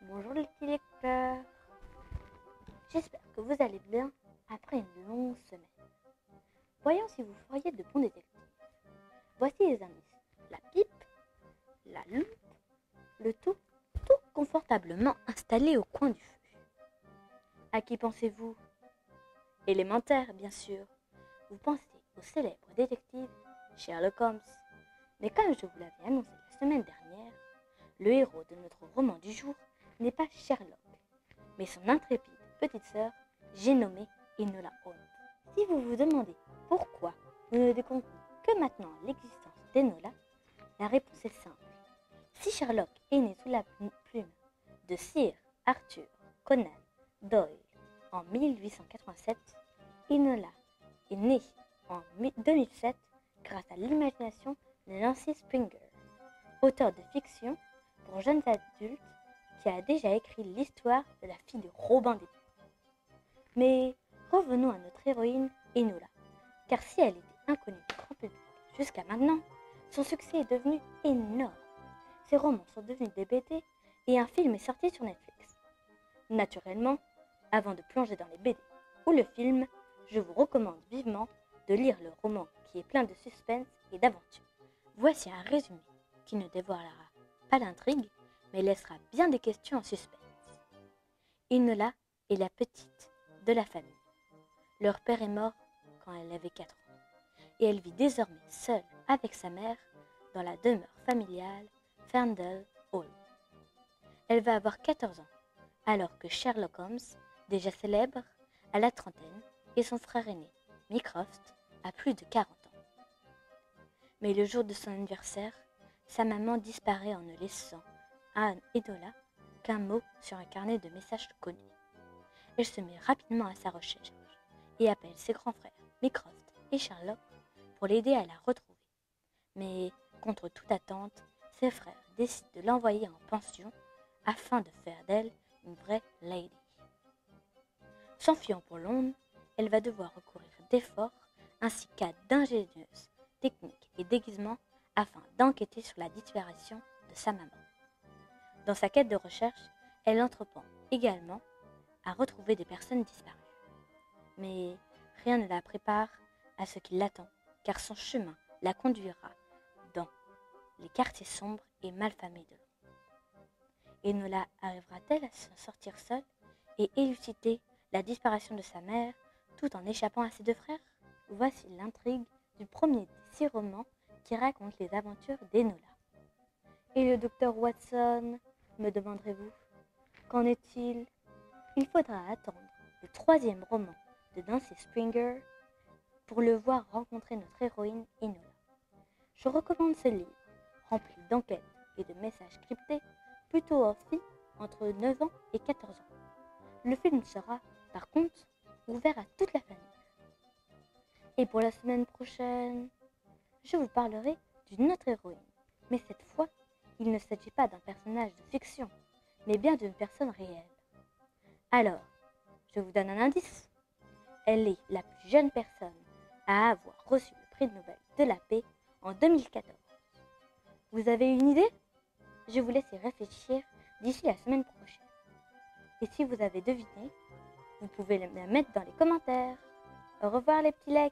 Bonjour les petits lecteurs, j'espère que vous allez bien après une longue semaine. Voyons si vous feriez de bons détectives. Voici les indices. La pipe, la loupe, le tout confortablement installé au coin du feu. À qui pensez-vous? Élémentaire, bien sûr. Vous pensez au célèbre détective Sherlock Holmes. Mais comme je vous l'avais annoncé la semaine dernière, le héros de notre roman du jour n'est pas Sherlock, mais son intrépide petite sœur, j'ai nommé Enola Holmes. Si vous vous demandez pourquoi nous ne découvrons que maintenant l'existence d'Enola, la réponse est simple. Si Sherlock est né sous la plume de Sir Arthur Conan Doyle en 1887, Enola est née en 2007 grâce à l'imagination de Nancy Springer, auteur de fiction pour jeunes adultes qui a déjà écrit l'histoire de la fille de Robin des Bois. Mais revenons à notre héroïne Enola, car si elle était inconnue du grand public jusqu'à maintenant, son succès est devenu énorme. Ses romans sont devenus des BD et un film est sorti sur Netflix. Naturellement, avant de plonger dans les BD ou le film, je vous recommande vivement de lire le roman qui est plein de suspense et d'aventure. Voici un résumé qui ne dévoilera pas l'intrigue, mais laissera bien des questions en suspens. Enola est la petite de la famille. Leur père est mort quand elle avait 4 ans, et elle vit désormais seule avec sa mère dans la demeure familiale Ferndale Hall. Elle va avoir 14 ans, alors que Sherlock Holmes, déjà célèbre, a la trentaine, et son frère aîné, Mycroft, a plus de 40 ans. Mais le jour de son anniversaire, sa maman disparaît en ne laissant à Enola qu'un mot sur un carnet de messages connu. Elle se met rapidement à sa recherche et appelle ses grands frères, Mycroft et Sherlock, pour l'aider à la retrouver. Mais, contre toute attente, ses frères décident de l'envoyer en pension afin de faire d'elle une vraie lady. S'enfuyant pour Londres, elle va devoir recourir d'efforts ainsi qu'à d'ingénieuses techniques et déguisements afin d'enquêter sur la disparition de sa maman. Dans sa quête de recherche, elle entreprend également à retrouver des personnes disparues. Mais rien ne la prépare à ce qui l'attend, car son chemin la conduira dans les quartiers sombres et malfamés de Londres. Enola arrivera-t-elle à s'en sortir seule et élucider la disparition de sa mère tout en échappant à ses 2 frères? Voici l'intrigue du premier des 6 romans qui raconte les aventures d'Enola. Et le docteur Watson, me demanderez-vous, qu'en est-il? Il faudra attendre le 3e roman de Nancy Springer pour le voir rencontrer notre héroïne Enola. Je recommande ce livre, rempli d'enquêtes et de messages cryptés, plutôt aux filles entre 9 ans et 14 ans. Le film sera, par contre, ouvert à toute la famille. Et pour la semaine prochaine, je vous parlerai d'une autre héroïne. Mais cette fois, il ne s'agit pas d'un personnage de fiction, mais bien d'une personne réelle. Alors, je vous donne un indice. Elle est la plus jeune personne à avoir reçu le prix de Nobel de la paix en 2014. Vous avez une idée? Je vous laisse y réfléchir d'ici la semaine prochaine. Et si vous avez deviné, vous pouvez la mettre dans les commentaires. Au revoir les petits lecs.